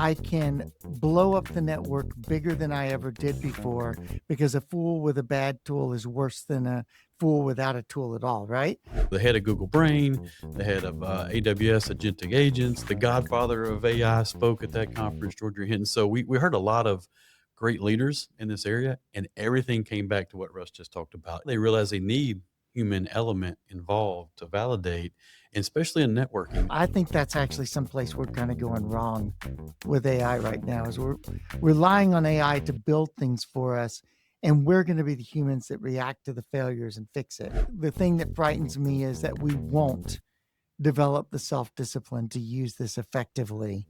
I can blow up the network bigger than I ever did before, because a fool with a bad tool is worse than a fool without a tool at all, right? The head of Google Brain, the head of AWS Agentic Agents, the godfather of AI spoke at that conference, Georgia Hinton. So we heard a lot of great leaders in this area, and everything came back to what Russ just talked about. They realize they need human element involved to validate, and especially in networking. I think that's actually someplace we're kind of going wrong with AI right now, is we're relying on AI to build things for us, and we're going to be the humans that react to the failures and fix it. The thing that frightens me is that we won't develop the self-discipline to use this effectively.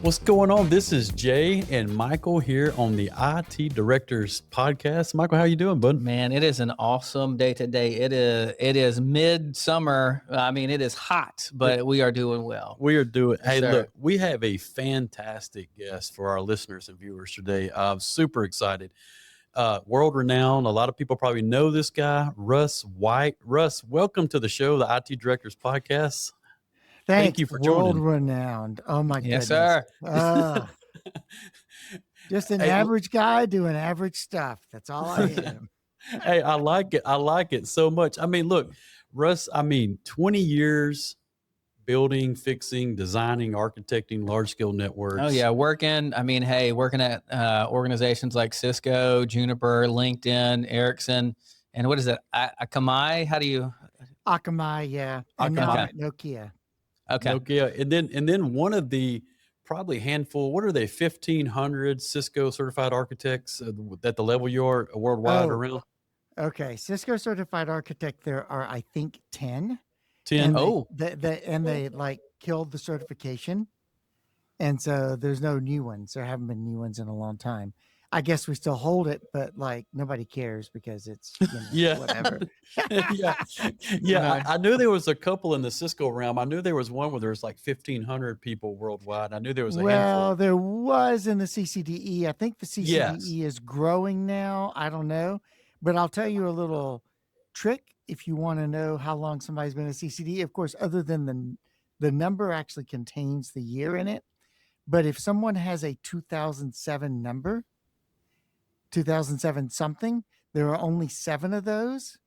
What's going on? This is Jay and Michael here on the IT Directors Podcast. Michael, how you doing, bud? Man, it is an awesome day today. It is midsummer. I mean, it is hot, but we are doing well. We are doing. Yes, hey, sir. look, we have a fantastic guest for our listeners and viewers today. I'm super excited. World renowned. A lot of people probably know this guy, Russ White. Russ, welcome to the show, the IT Directors Podcast. Thank you for world joining. renowned. Oh my Yes, goodness. sir. Just an Hey, average guy doing average stuff. That's all I am. Hey, I like it. I like it so much. I mean, look, Russ, 20 years building, fixing, designing, architecting large-scale networks. Oh yeah, working at organizations like Cisco, Juniper, LinkedIn, Ericsson, and what is it? Akamai? How do you? Akamai, yeah. And now I'm at Nokia. Okay. Nokia. And then one of the probably handful, what are they, 1,500 Cisco certified architects at the level you are worldwide around? Okay. Cisco certified architect, there are, I think, 10. 10. And they like killed the certification. And so there's no new ones. There haven't been new ones in a long time. I guess we still hold it, but like nobody cares because it's whatever. I knew there was a couple in the Cisco realm. I knew there was one where there was like 1,500 people worldwide. I knew there was a handful. Well, there was in the CCDE. I think the CCDE is growing now. I don't know, but I'll tell you a little trick if you want to know how long somebody's been a CCDE. Of course, other than the number actually contains the year in it. But if someone has a 2007 number, 2007 something, there are only 7 of those.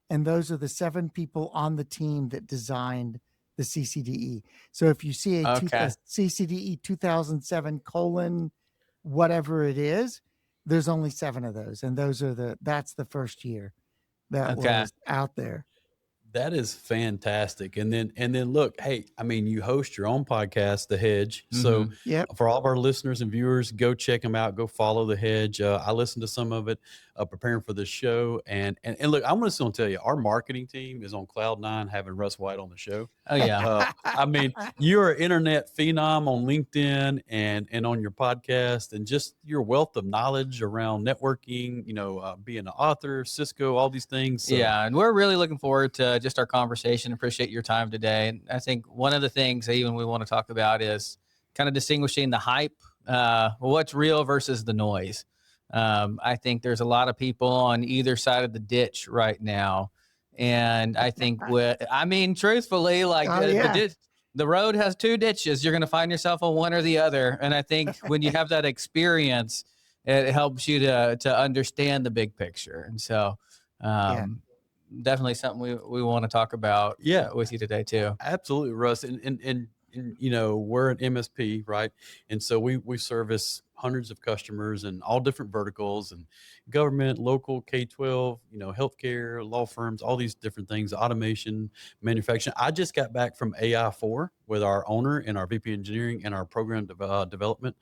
And those are the 7 people on the team that designed the CCDE. So if you see a CCDE 2007 : whatever it is, there's only 7 of those. And that's the first year that was out there. That is fantastic. And then look, hey, you host your own podcast, The Hedge. So for all of our listeners and viewers, go check them out. Go follow The Hedge. I listened to some of it preparing for this show. And look, I'm just going to tell you, our marketing team is on cloud 9 having Russ White on the show. Oh, yeah. You're an internet phenom on LinkedIn and on your podcast, and just your wealth of knowledge around networking, being an author, Cisco, all these things. So. Yeah, and we're really looking forward to just our conversation. Appreciate your time today. And I think one of the things that even we want to talk about is kind of distinguishing the hype, what's real versus the noise. I think there's a lot of people on either side of the ditch right now. And I think truthfully, the road has 2 ditches. You're going to find yourself on one or the other. And I think when you have that experience, it helps you to understand the big picture. And so, definitely something we want to talk about with you today too. Absolutely, Russ. And we're an MSP, right? And so we service hundreds of customers in all different verticals, and government, local, K-12, healthcare, law firms, all these different things, automation, manufacturing. I just got back from AI4 with our owner and our VP engineering and our program development,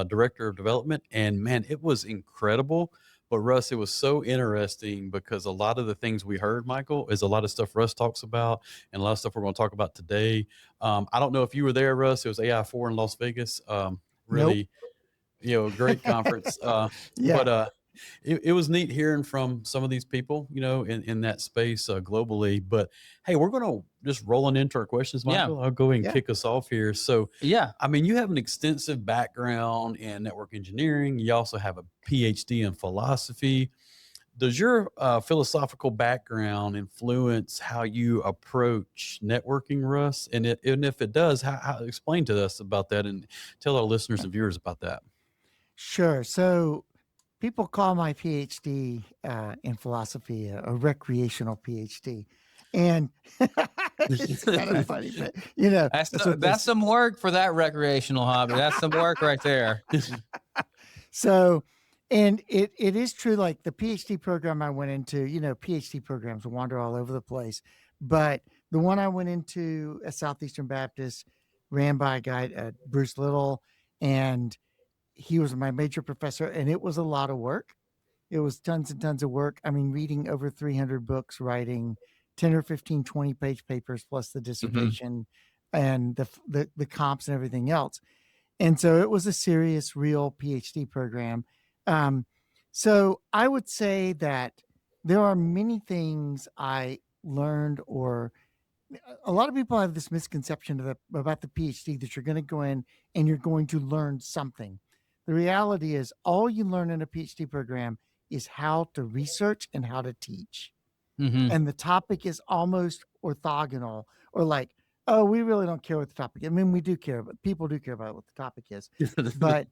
director of development. And man, it was incredible. But Russ, it was so interesting because a lot of the things we heard, Michael, is a lot of stuff Russ talks about and a lot of stuff we're going to talk about today. I don't know if you were there, Russ. It was AI4 in Las Vegas. Great conference. But it was neat hearing from some of these people, in that space globally. But hey, we're going to just rolling into our questions, Michael. Yeah. I'll go ahead and Yeah. kick us off here. So, Yeah. I mean, you have an extensive background in network engineering. You also have a PhD in philosophy. Does your philosophical background influence how you approach networking, Russ? And if it does, how explain to us about that and tell our listeners and viewers about that. Sure. So people call my PhD in philosophy a recreational PhD. And it's kind of funny, but That's some work for that recreational hobby. That's some work right there. So, and it is true, like the PhD program I went into, PhD programs wander all over the place. But the one I went into at Southeastern Baptist, ran by a guy, Bruce Little, and he was my major professor, and it was a lot of work. It was tons and tons of work. I mean, reading over 300 books, writing 10 or 15, 20-page papers, plus the dissertation and the comps and everything else. And so it was a serious, real PhD program. So I would say that there are many things I learned, or a lot of people have this misconception about the PhD, that you're going to go in and you're going to learn something. The reality is all you learn in a PhD program is how to research and how to teach. And the topic is almost orthogonal, or like, oh, we really don't care what the topic is. I mean, we do care, but people do care about what the topic is. But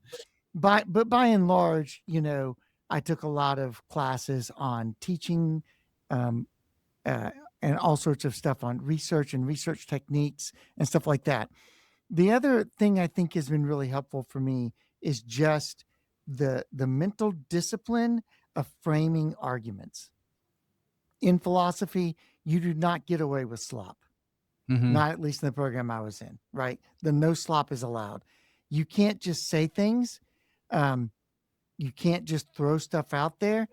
by and large, I took a lot of classes on teaching, and all sorts of stuff on research and research techniques and stuff like that. The other thing I think has been really helpful for me is just the mental discipline of framing arguments. In philosophy, you do not get away with slop. Not at least in the program I was in, right? The no slop is allowed. You can't just say things. You can't just throw stuff out there.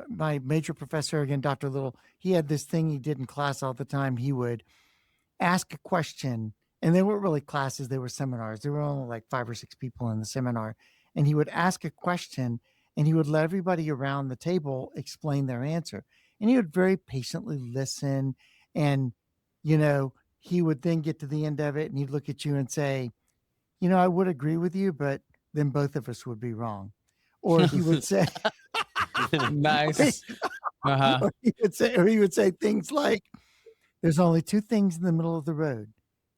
My major professor, again, Dr. Little, he had this thing he did in class all the time. He would ask a question, and they weren't really classes, they were seminars. There were only like 5 or 6 people in the seminar. And he would ask a question, and he would let everybody around the table explain their answer. And he would very patiently listen. And, he would then get to the end of it, and he'd look at you and say, I would agree with you, but then both of us would be wrong. Or he would say, nice. Or he would say things like, there's only 2 things in the middle of the road: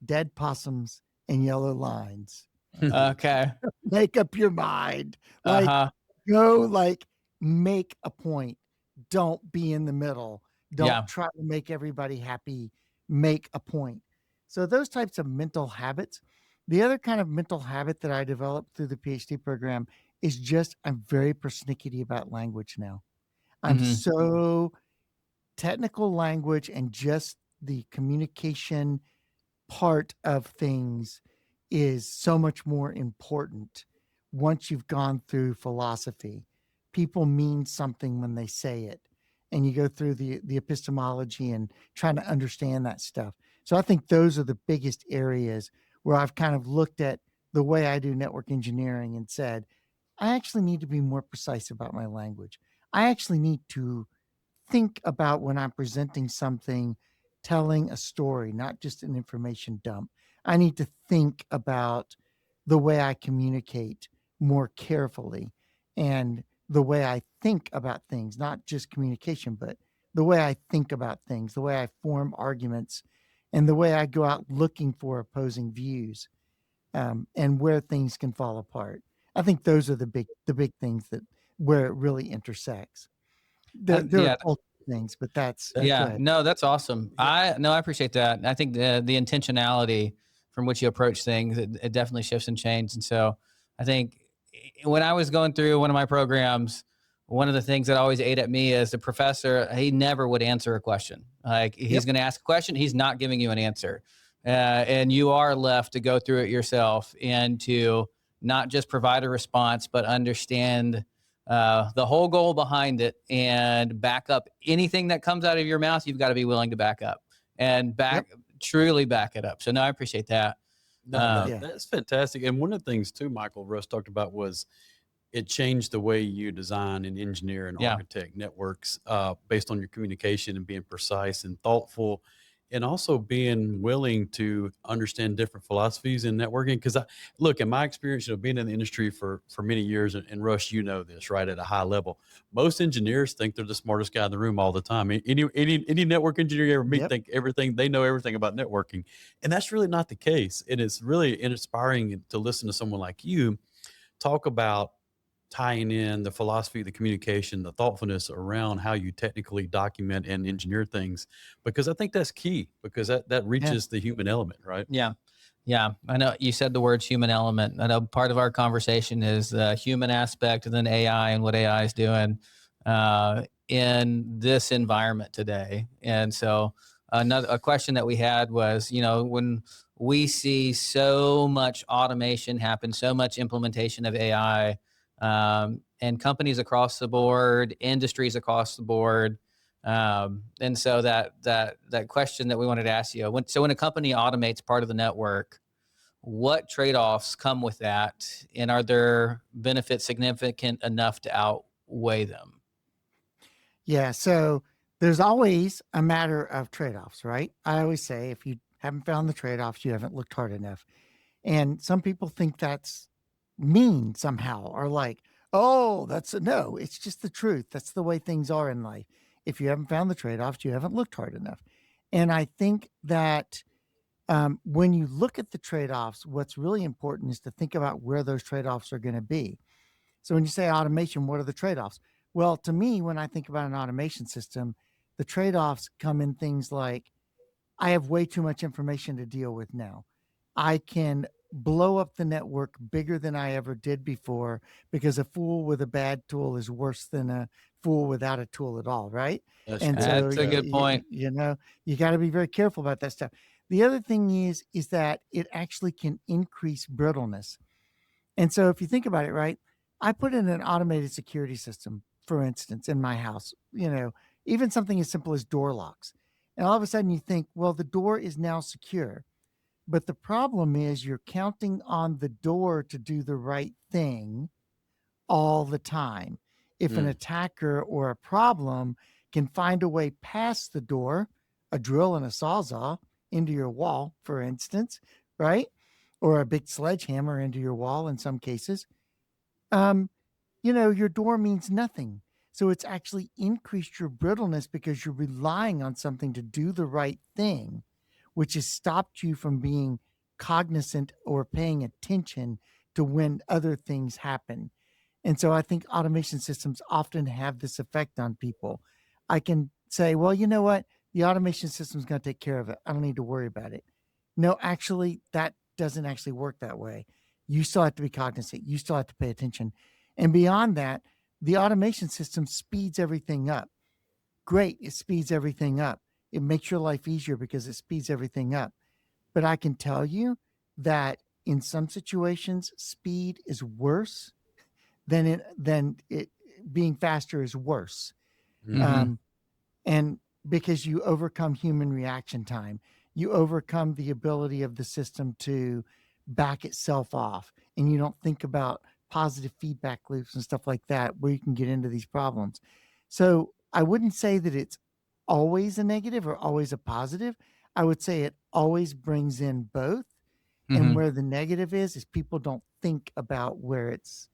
dead possums and yellow lines. Okay. Make up your mind. Go make a point. Don't be in the middle. Don't try to make everybody happy. Make a point. So those types of mental habits. The other kind of mental habit that I developed through the PhD program is just, I'm very persnickety about language now. I'm so technical language, and just the communication part of things is so much more important once you've gone through philosophy. People mean something when they say it, and you go through the epistemology and trying to understand that stuff. So I think those are the biggest areas where I've kind of looked at the way I do network engineering and said, I actually need to be more precise about my language. I actually need to think about, when I'm presenting something, telling a story, not just an information dump. I need to think about the way I communicate more carefully, and the way I think about things, not just communication, but the way I think about things, the way I form arguments, and the way I go out looking for opposing views, and where things can fall apart. I think those are the big things where it really intersects. There are multiple things, but that's no, that's awesome. I appreciate that. I think the intentionality from which you approach things, it definitely shifts and changes. And so I think when I was going through one of my programs, one of the things that always ate at me is the professor, he never would answer a question. Like, he's going to ask a question, he's not giving you an answer. And you are left to go through it yourself and to not just provide a response, but understand the whole goal behind it and back up anything that comes out of your mouth. You've got to be willing to back up and truly back it up. So no, I appreciate that. No, that's fantastic. And one of the things too, Michael, Russ talked about was it changed the way you design and engineer and architect networks based on your communication and being precise and thoughtful, and also being willing to understand different philosophies in networking. Because look, in my experience, being in the industry for many years, and Russ, this, right, at a high level, most engineers think they're the smartest guy in the room all the time. Any network engineer you ever meet think they know everything about networking, and that's really not the case. And it's really inspiring to listen to someone like you talk about tying in the philosophy, the communication, the thoughtfulness around how you technically document and engineer things, because I think that's key, because that reaches the human element, right? Yeah. Yeah. I know you said the words human element. I know part of our conversation is the human aspect, and then AI and what AI is doing in this environment today. And so a question that we had was, when we see so much automation happen, so much implementation of AI, and companies across the board, industries across the board. And so that question that we wanted to ask you, when a company automates part of the network, what trade-offs come with that? And are there benefits significant enough to outweigh them? Yeah. So there's always a matter of trade-offs, right? I always say, if you haven't found the trade-offs, you haven't looked hard enough. And some people think that's mean somehow, or like, oh, no, it's just the truth. That's the way things are in life. If you haven't found the trade-offs, you haven't looked hard enough. And I think that when you look at the trade-offs, what's really important is to think about where those trade-offs are going to be. So when you say automation, what are the trade-offs? Well, to me, when I think about an automation system, the trade-offs come in things like, I have way too much information to deal with now. I can blow up the network bigger than I ever did before, because a fool with a bad tool is worse than a fool without a tool at all, right? That's a good point. You got to be very careful about that stuff. The other thing is that it actually can increase brittleness. And so if you think about it, right, I put in an automated security system, for instance, in my house, even something as simple as door locks. And all of a sudden you think, well, the door is now secure. But the problem is, you're counting on the door to do the right thing all the time. If an attacker or a problem can find a way past the door, a drill and a sawzall into your wall, for instance, right? Or a big sledgehammer into your wall in some cases, your door means nothing. So it's actually increased your brittleness, because you're relying on something to do the right thing, which has stopped you from being cognizant or paying attention to when other things happen. And so I think automation systems often have this effect on people. I can say, well, you know what? The automation system is going to take care of it. I don't need to worry about it. No, actually, that doesn't actually work that way. You still have to be cognizant. You still have to pay attention. And beyond that, the automation system speeds everything up. Great. It speeds everything up. It makes your life easier because it speeds everything up. But I can tell you that in some situations, speed is worse than it being faster is worse. And because you overcome human reaction time, you overcome the ability of the system to back itself off, and you don't think about positive feedback loops and stuff like that, where you can get into these problems. So I wouldn't say that it's always a negative or always a positive. I would say it always brings in both. And where the negative is people don't think about where it's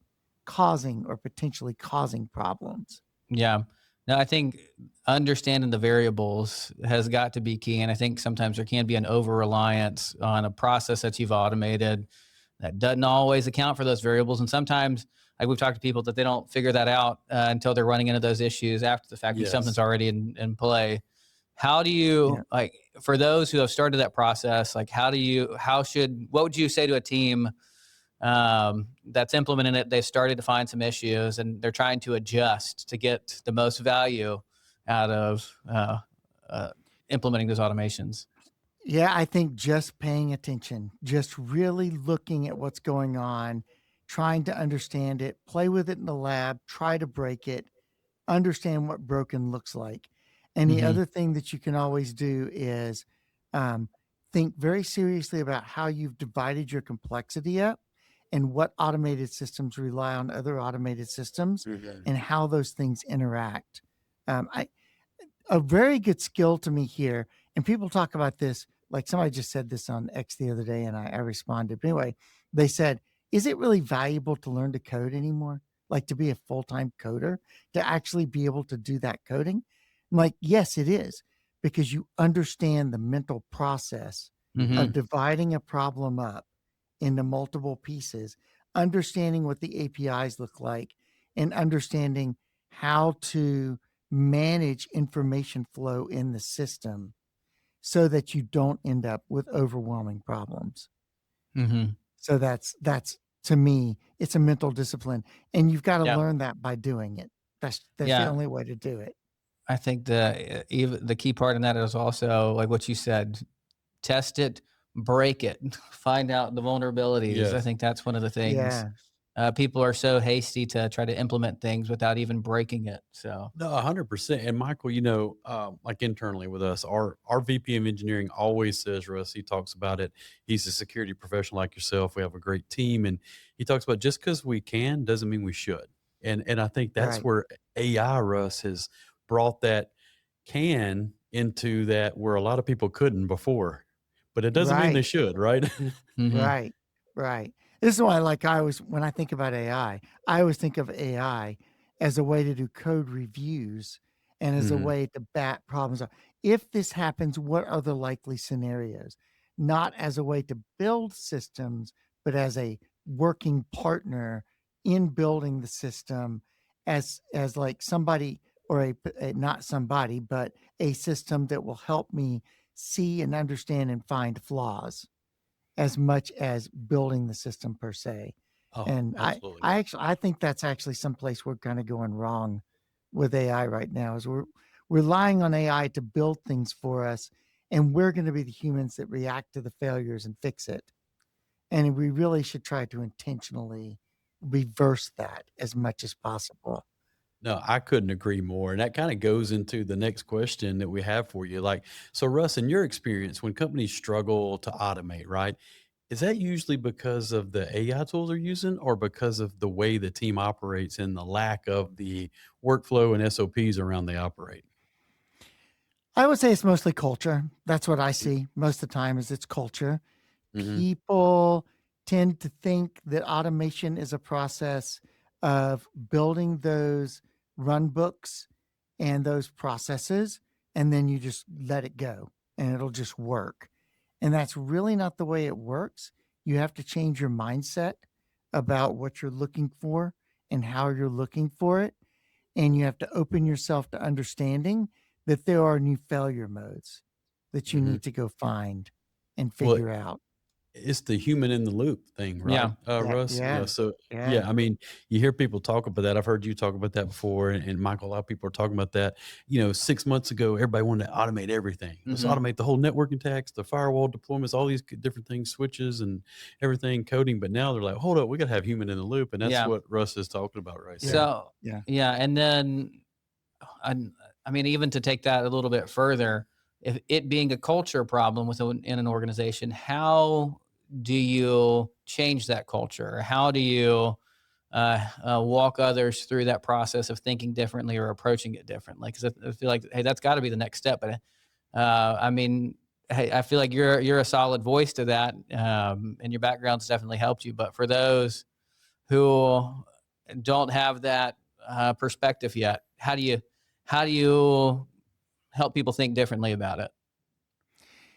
causing or potentially causing problems. Yeah. No, I think understanding the variables has got to be key. And I think sometimes there can be an over-reliance on a process that you've automated that doesn't always account for those variables. And sometimes, like we've talked to people, that they don't figure that out until they're running into those issues after the fact. Something's already in play. How do you, like, for those who have started that process, like what would you say to a team that's implementing it? They've started to find some issues and they're trying to adjust to get the most value out of implementing those automations. Yeah, I think just paying attention, just really looking at what's going on, trying to understand it, play with it in the lab, try to break it, understand what broken looks like. And the other thing that you can always do is think very seriously about how you've divided your complexity up, and what automated systems rely on other automated systems and how those things interact. A very good skill to me here, and people talk about this, like somebody just said this on X the other day, and I responded. But anyway, they said, is it really valuable to learn to code anymore? Like to be a full-time coder, to actually be able to do that coding? I'm like, yes, it is, because you understand the mental process of dividing a problem up into multiple pieces, understanding what the APIs look like, and understanding how to manage information flow in the system so that you don't end up with overwhelming problems. So that's to me, it's a mental discipline, and you've got to learn that by doing it. That's the only way to do it. I think the key part in that is also like what you said: test it, break it, find out the vulnerabilities. Yes. I think that's one of the things. People are so hasty to try to implement things without even breaking it. So No, 100%. And Michael, like internally with us, our VP of engineering always says, Russ, he talks about it. He's a security professional like yourself. We have a great team, and he talks about just because we can doesn't mean we should. And I think that's where AI, Russ, has brought that can into that where a lot of people couldn't before, but it doesn't mean they should, right? Right. This is why, like, when I think about AI, I always think of AI as a way to do code reviews and as a way to bat problems out. If this happens, what are the likely scenarios? Not as a way to build systems, but as a working partner in building the system, as like somebody, or not somebody, but a system that will help me see and understand and find flaws as much as building the system per se. And absolutely. I think that's actually someplace we're kind of going wrong with AI right now, is we're relying on AI to build things for us, and we're going to be the humans that react to the failures and fix it. And we really should try to intentionally reverse that as much as possible. No, I couldn't agree more. And that kind of goes into the next question that we have for you. Like, so Russ, in your experience, when companies struggle to automate, right? Is that usually because of the AI tools they're using, or because of the way the team operates and the lack of the workflow and SOPs around they operate? I would say it's mostly culture. That's what I see most of the time, is it's culture. People tend to think that automation is a process of building those run books and those processes, and then you just let it go and it'll just work. And that's really not the way it works. You have to change your mindset about what you're looking for and how you're looking for it. And you have to open yourself to understanding that there are new failure modes that you need to go find and figure out. It's the human in the loop thing, right? Russ? I mean, you hear people talk about that. I've heard you talk about that before. And Michael, a lot of people are talking about that. 6 months ago, everybody wanted to automate everything. Let's automate the whole networking attacks, the firewall deployments, all these different things, switches and everything, coding. But now they're like, hold up, we got to have human in the loop. And that's what Russ is talking about right now. So, and then, I mean, even to take that a little bit further, if it being a culture problem in an organization, how do you change that culture? How do you walk others through that process of thinking differently or approaching it differently? Because I feel like, hey, that's got to be the next step. But I mean, hey, I feel like you're a solid voice to that, and your background's definitely helped you. But for those who don't have that perspective yet, how do you help people think differently about it?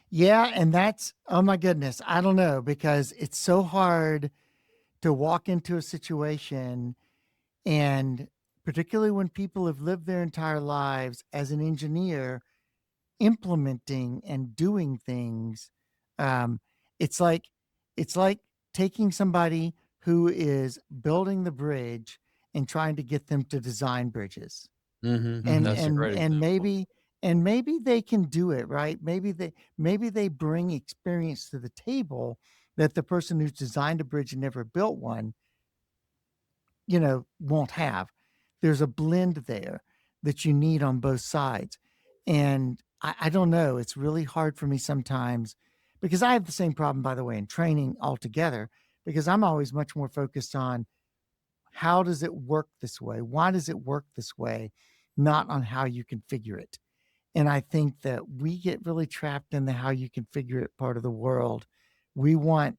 Yeah, and that's, oh my goodness, I don't know, because it's so hard to walk into a situation, and particularly when people have lived their entire lives as an engineer implementing and doing things. It's like taking somebody who is building the bridge and trying to get them to design bridges. That's a great example. And maybe they can do it, right? Maybe they bring experience to the table that the person who's designed a bridge and never built one, won't have. There's a blend there that you need on both sides. And I don't know, it's really hard for me sometimes, because I have the same problem, by the way, in training altogether, because I'm always much more focused on how does it work this way? Why does it work this way? Not on how you configure it. And I think that we get really trapped in the how you configure it part of the world. We want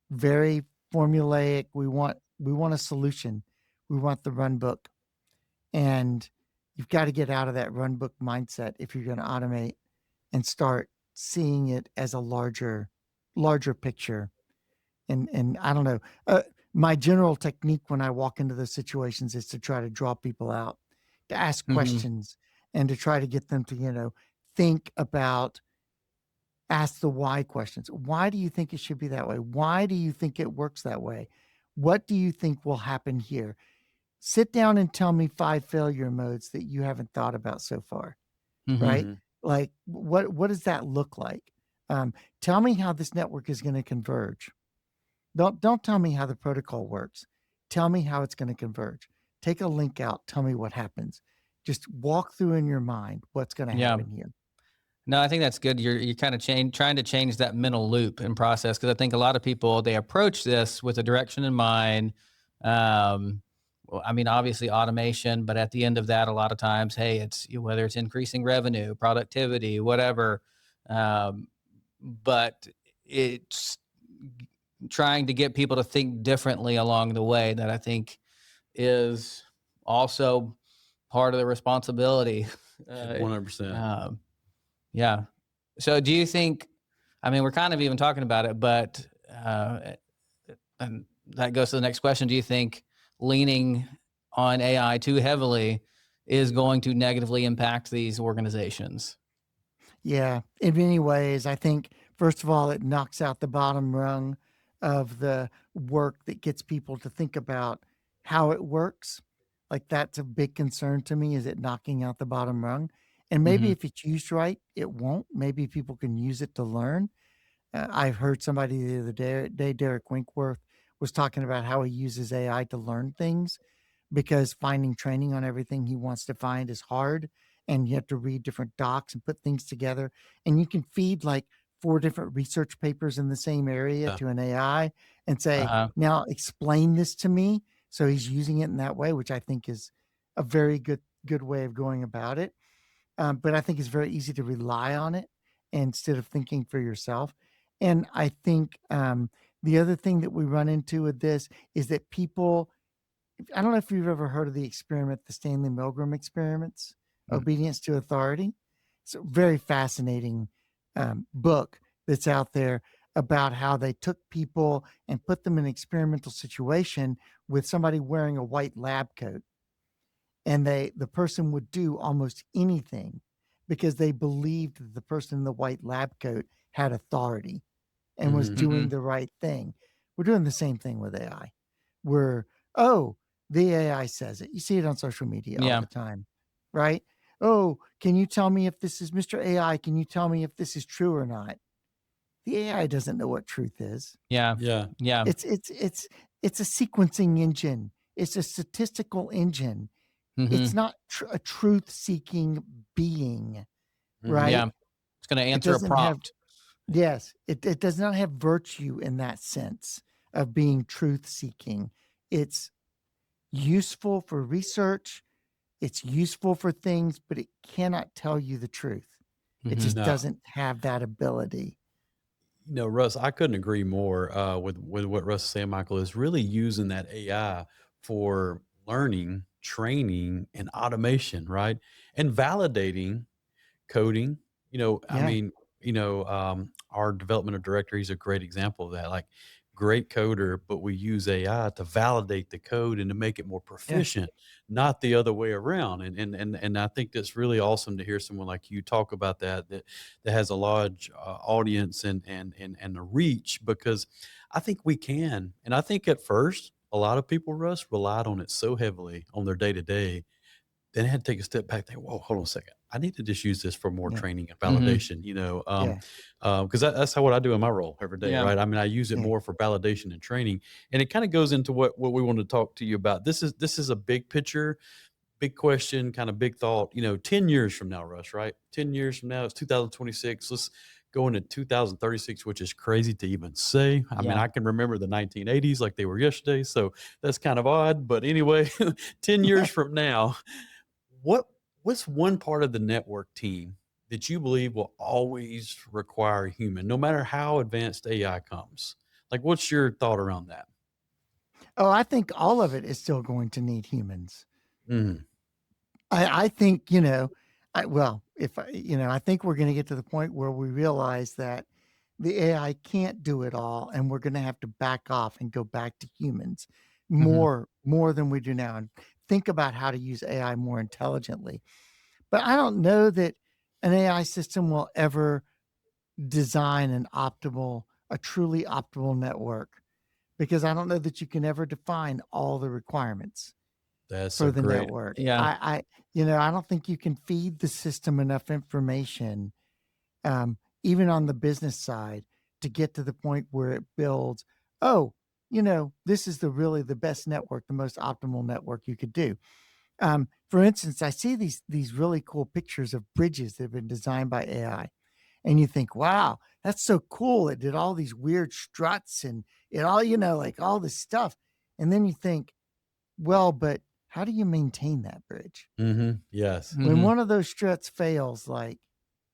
very formulaic. We want a solution. We want the run book. And you've got to get out of that run book mindset if you're going to automate and start seeing it as a larger picture. And I don't know. My general technique when I walk into those situations is to try to draw people out, to ask questions, and to try to get them to, think about, ask the why questions. Why do you think it should be that way? Why do you think it works that way? What do you think will happen here? Sit down and tell me 5 failure modes that you haven't thought about so far, right? Like, what does that look like? Tell me how this network is going to converge. Don't tell me how the protocol works. Tell me how it's going to converge. Take a link out. Tell me what happens. Just walk through in your mind what's going to happen here. No, I think that's good. You're kind of trying to change that mental loop and process, because I think a lot of people, they approach this with a direction in mind. Well, I mean, obviously automation, but at the end of that, a lot of times, hey, it's whether it's increasing revenue, productivity, whatever. But it's trying to get people to think differently along the way that I think is also part of the responsibility. 100%. Yeah. So do you think, I mean, we're kind of even talking about it, but, and that goes to the next question. Do you think leaning on AI too heavily is going to negatively impact these organizations? Yeah, in many ways. I think, first of all, it knocks out the bottom rung of the work that gets people to think about how it works. Like, that's a big concern to me, is it knocking out the bottom rung? And maybe if it's used right, it won't. Maybe people can use it to learn. I've heard somebody the other day, Derek Winkworth, was talking about how he uses AI to learn things, because finding training on everything he wants to find is hard, and you have to read different docs and put things together. And you can feed like 4 different research papers in the same area to an AI and say, now explain this to me. So he's using it in that way, which I think is a very good way of going about it. But I think it's very easy to rely on it instead of thinking for yourself. And I think the other thing that we run into with this is that people, I don't know if you've ever heard of the experiment, the Stanley Milgram experiments, Obedience to Authority. It's a very fascinating book that's out there about how they took people and put them in an experimental situation with somebody wearing a white lab coat. And the person would do almost anything because they believed that the person in the white lab coat had authority and was doing the right thing. We're doing the same thing with AI. The AI says it. You see it on social media all the time, right? Oh, can you tell me if this is Mr. AI? Can you tell me if this is true or not? The AI doesn't know what truth is. Yeah. It's a sequencing engine. It's a statistical engine. It's not a truth-seeking being, right? Yeah, it's going to answer a prompt. It does not have virtue in that sense of being truth-seeking. It's useful for research. It's useful for things, but it cannot tell you the truth. It just doesn't have that ability. Russ, I couldn't agree more with what Russ is saying. Michael is really using that AI for learning, training, and automation, right? And validating coding. Our development director, he's a great example of that. Like, great coder, but we use AI to validate the code and to make it more proficient, not the other way around. And I think that's really awesome to hear someone like you talk about that has a large audience and a reach, because I think we can. And I think at first, a lot of people, Russ, relied on it so heavily on their day to day. Then I had to take a step back. Think, whoa, hold on a second. I need to just use this for more training and validation, because that's what I do in my role every day, right? I mean, I use it more for validation and training, and it kind of goes into what we want to talk to you about. This is a big picture, big question, kind of big thought. 10 years from now, Russ, right? 10 years from now, it's 2026. Let's going to 2036, which is crazy to even say. I mean, I can remember the 1980s like they were yesterday, so that's kind of odd. But anyway, 10 years from now, what's one part of the network team that you believe will always require a human, no matter how advanced AI comes? Like, what's your thought around that? Oh, I think all of it is still going to need humans. Mm, I think, you know, I think we're going to get to the point where we realize that the AI can't do it all, and we're going to have to back off and go back to humans Hmm. more than we do now, and think about how to use AI more intelligently. But I don't know that an AI system will ever design a truly optimal network, because I don't know that you can ever define all the requirements that's for a the great. network. Yeah. I don't think you can feed the system enough information, um, even on the business side, to get to the point where it builds, oh, this is the best network, the most optimal network you could do. For instance, I see these really cool pictures of bridges that have been designed by AI, and you think, wow, that's so cool. It did all these weird struts and it all, like all this stuff. And then you think, well, but how do you maintain that bridge? Yes. When Hmm. one of those struts fails, like,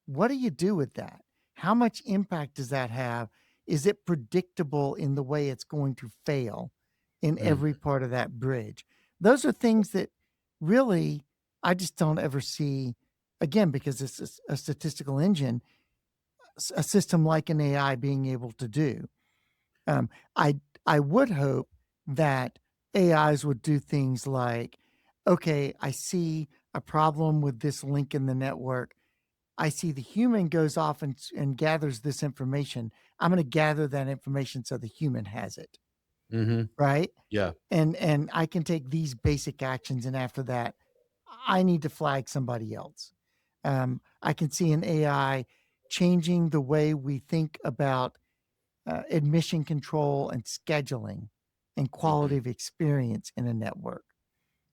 what do you do with that? How much impact does that have? Is it predictable in the way it's going to fail in Mm, every part of that bridge? Those are things that really I just don't ever see, again, because it's a statistical engine, a system like an AI being able to do. Um, I I would hope that AIs would do things like, okay, I see a problem with this link in the network. I see the human goes off and gathers this information. I'm going to gather that information so the human has it, mm-hmm. right? Yeah. And I can take these basic actions, and after that, I need to flag somebody else. I can see an AI changing the way we think about admission control and scheduling and quality Mhm. of experience in a network,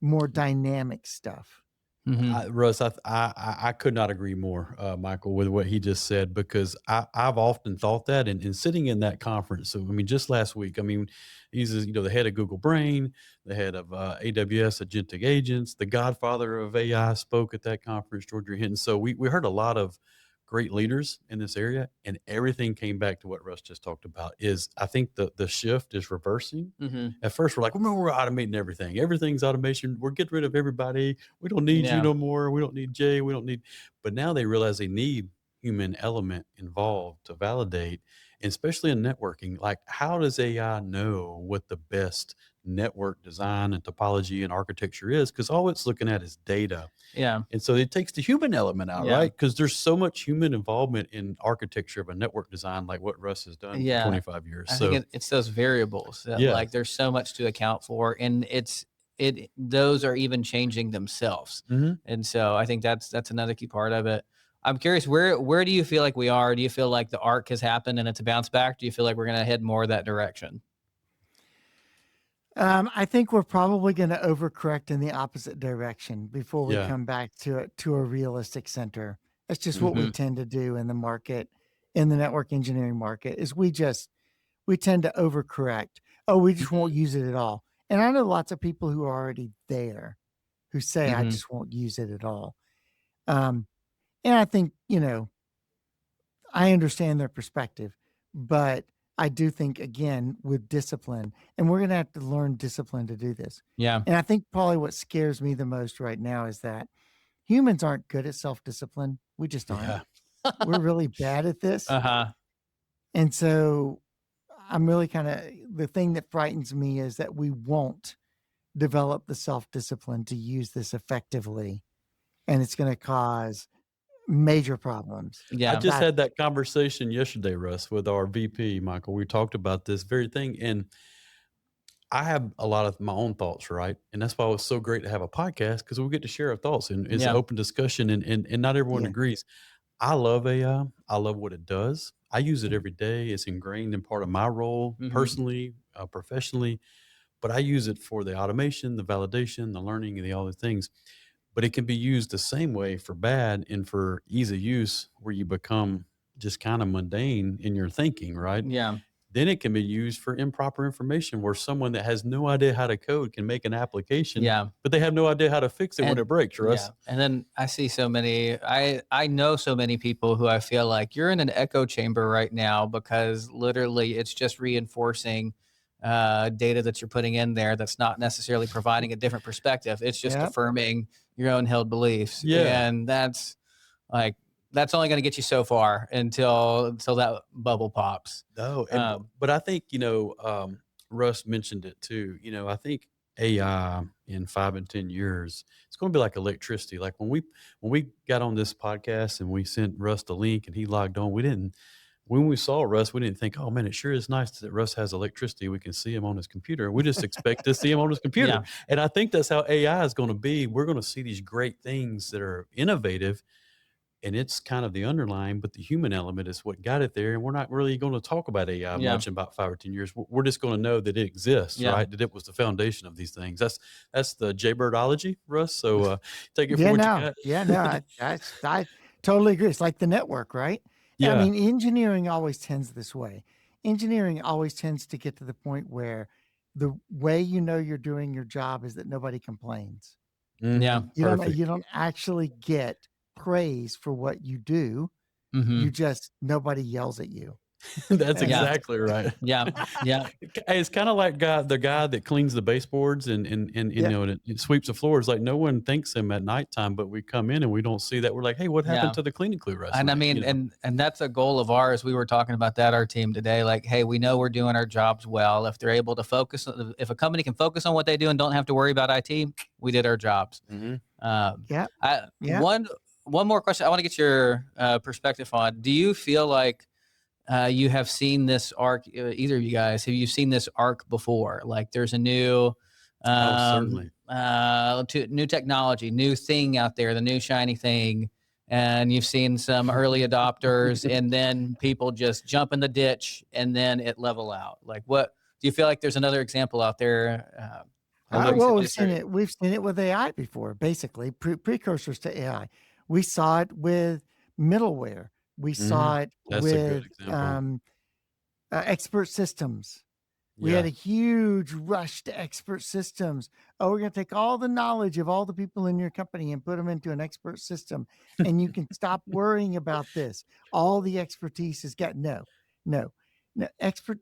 more dynamic stuff. Hmm. Russ, I could not agree more, Michael, with what he just said, because I've often thought that, and sitting in that conference. So, I mean, just last week, I mean, he's the head of Google Brain, the head of AWS Agentic Agents, the godfather of AI spoke at that conference, Georgia Hinton. So we heard a lot of great leaders in this area, and everything came back to what Russ just talked about. Is I think the shift is reversing. Hmm. At first, we're like, remember, we're automating everything. Everything's automation. We're getting rid of everybody. We don't need you Yeah. no more. We don't need Jay. We don't need. But now they realize they need human element involved to validate, and especially in networking. Like, how does AI know what the best network design and topology and architecture is? Because all it's looking at is data. Yeah. And so it takes the human element out, Yeah. right? Because there's so much human involvement in architecture of a network design, like what Russ has done for Yeah. 25 years. I think So, it's those variables that yeah. like there's so much to account for, and those are even changing themselves. Mhm. And so I think that's another key part of it. I'm curious, where do you feel like we are? Do you feel like the arc has happened and it's a bounce back? Do you feel like we're going to head more that direction? I think we're probably going to overcorrect in the opposite direction before we Yeah. come back to a realistic center. That's just what we Hmm. tend to do in the market, in the network engineering market, is we tend to overcorrect. Oh, we just won't use it at all. And I know lots of people who are already there who say, I Hmm. just won't use it at all. Um, and I think, I understand their perspective, but I do think, again, with discipline, and we're going to have to learn discipline to do this. Yeah. And I think probably what scares me the most right now is that humans aren't good at self discipline. We just aren't. Yeah. We're really bad at this. Uh-huh. And so I'm really the thing that frightens me is that we won't develop the self discipline to use this effectively. And it's going to cause major problems. I Yeah. just That, had that conversation yesterday, Russ, with our VP, Michael. We talked about this very thing. And I have a lot of my own thoughts, right? And that's why it was so great to have a podcast, because we get to share our thoughts and it's an Yeah. open discussion, and not everyone yeah. agrees. I love AI. I love what it does. I use it every day. It's ingrained in part of my role Hmm. personally, professionally, but I use it for the automation, the validation, the learning, and the all the things. But it can be used the same way for bad and for ease of use, where you become just kind of mundane in your thinking, right? Yeah. Then it can be used for improper information where someone that has no idea how to code can make an application, Yeah. but they have no idea how to fix it when it breaks, Russ. Yeah. And then I see so many, I know so many people who I feel like you're in an echo chamber right now, because literally it's just reinforcing data that you're putting in there that's not necessarily providing a different perspective. It's just affirming your own held beliefs. Yeah. And that's only going to get you so far until that bubble pops. No, but I think, Russ mentioned it too. I think AI in 5 and 10 years, it's going to be like electricity. Like when we got on this podcast and we sent Russ the link and he logged on, when we saw Russ, we didn't think, oh man, it sure is nice that Russ has electricity. We can see him on his computer. We just expect to see him on his computer. Yeah. And I think that's how AI is going to be. We're going to see these great things that are innovative, and it's kind of the underlying, but the human element is what got it there. And we're not really going to talk about AI much in about 5 or 10 years. We're just going to know that it exists, right? That it was the foundation of these things. That's the Jaybirdology, Russ. So take it for what you got. Yeah, no, I totally agree. It's like the network, right? Yeah. I mean, engineering always tends this way. Engineering always tends to get to the point where the way you're doing your job is that nobody complains. Yeah. You don't actually get praise for what you do. You just, nobody yells at you. That's exactly right. Yeah. Yeah. It's kind of like the guy that cleans the baseboards and it sweeps the floors. Like no one thanks him at nighttime, but we come in and we don't see that. We're like, hey, what happened to the cleaning crew, Russ? And I mean, and that's a goal of ours. We were talking about that, our team today. Like, hey, we know we're doing our jobs well. If they're able to focus, if a company can focus on what they do and don't have to worry about IT, we did our jobs. One more question I want to get your perspective on. Do you feel like you have seen this arc, either of you guys, have you seen this arc before? Like there's a new, certainly. New technology, new thing out there, the new shiny thing. And you've seen some early adopters and then people just jump in the ditch and then it level out. Like what, do you feel like there's another example out there? Well, we've seen it with AI before, basically precursors to AI. We saw it with middleware. We saw it with expert systems. We had a huge rush to expert systems. Oh, we're going to take all the knowledge of all the people in your company and put them into an expert system. And you can stop worrying about this. All the expertise is got no,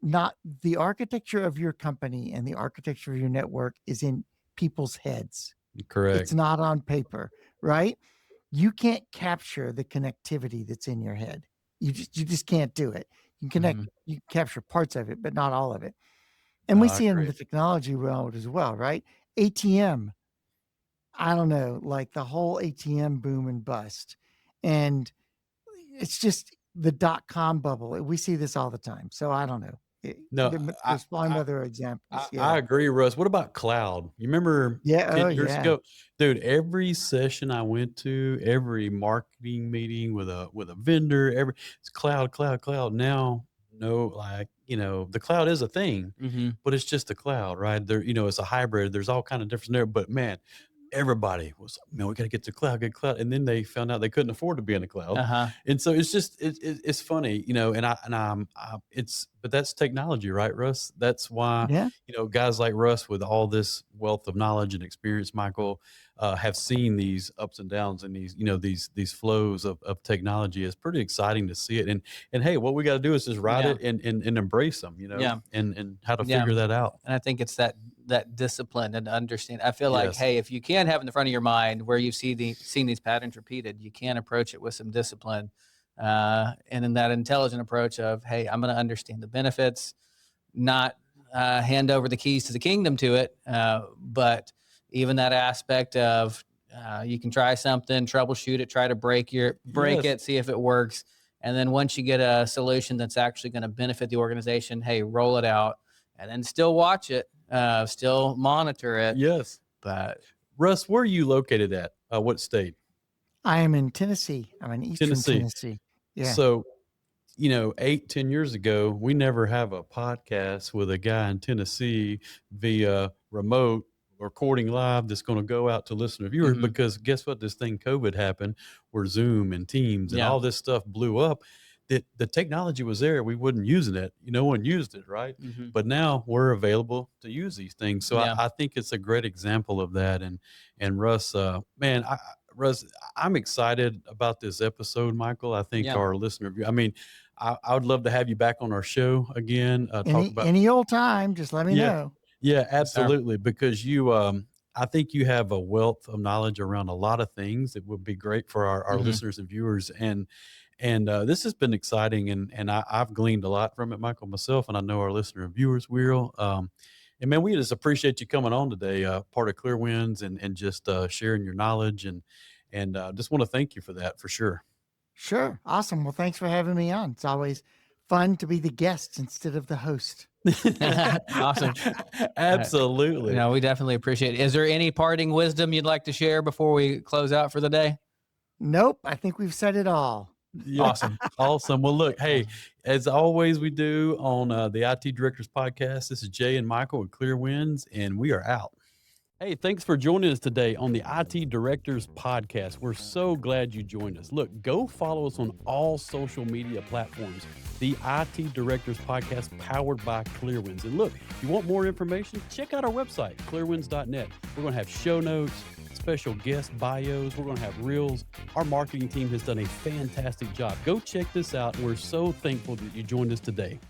not the architecture of your company and the architecture of your network is in people's heads. Correct. It's not on paper, right? You can't capture the connectivity that's in your head. You just can't do it. You can connect, you can capture parts of it, but not all of it. And we see it in the technology world as well, right? ATM. I don't know, like the whole ATM boom and bust. And it's just the .com bubble. We see this all the time. So I don't know. There's probably other examples. I agree, Russ. What about cloud? You remember 10 years ago? Dude, every session I went to, every marketing meeting with a vendor, it's cloud. Now, the cloud is a thing, but it's just the cloud, right? There, it's a hybrid. There's all kind of difference there. But man, everybody was, man, we got to get to cloud, get cloud. And then they found out they couldn't afford to be in the cloud. And so it's just, it's funny, but that's technology, right, Russ? That's why, guys like Russ with all this wealth of knowledge and experience, Michael, have seen these ups and downs and these flows of technology. It's pretty exciting to see it. And hey, what we got to do is just ride it and embrace them, and how to figure that out. And I think it's that discipline and understand. I feel like, hey, if you can't have in the front of your mind where you've seen these patterns repeated, you can approach it with some discipline. And in that intelligent approach of, hey, I'm going to understand the benefits, not hand over the keys to the kingdom to it, but even that aspect of you can try something, troubleshoot it, try to break it, see if it works. And then once you get a solution that's actually going to benefit the organization, hey, roll it out and then still watch it, still monitor it. Yes. But Russ, where are you located at? What state? I am in Tennessee. I'm in Eastern Tennessee. Yeah. So, 8-10 years ago, we never have a podcast with a guy in Tennessee via remote recording live that's going to go out to listener viewers, because guess what? This thing COVID happened where Zoom and Teams and all this stuff blew up. the technology was there, we wasn't using it. No one used it, right? Mm-hmm. But now we're available to use these things. So Yeah. I think it's a great example of that. And Russ, man, Russ, I'm excited about this episode, Michael. I think our listener, I mean, I would love to have you back on our show again. Talk about any old time. Just let me know. Yeah, absolutely. Because you, I think you have a wealth of knowledge around a lot of things that would be great for our listeners and viewers. And this has been exciting, and I've gleaned a lot from it, Michael, myself, and I know our listener and viewers will. And man, we just appreciate you coming on today, part of Clear Winds, and just sharing your knowledge, and just want to thank you for that, for sure. Sure. Awesome. Well, thanks for having me on. It's always fun to be the guest instead of the host. Awesome. Absolutely. No, we definitely appreciate it. Is there any parting wisdom you'd like to share before we close out for the day? Nope. I think we've said it all. Yeah. Awesome. Awesome. Well, look, hey, as always we do on the IT Directors Podcast, this is Jay and Michael with Clear Winds, and we are out. Hey, thanks for joining us today on the IT Directors Podcast. We're so glad you joined us. Look, go follow us on all social media platforms. The IT Directors Podcast, powered by Clearwinds. And look, if you want more information, check out our website, clearwinds.net. We're going to have show notes, special guest bios. We're going to have reels. Our marketing team has done a fantastic job. Go check this out. We're so thankful that you joined us today.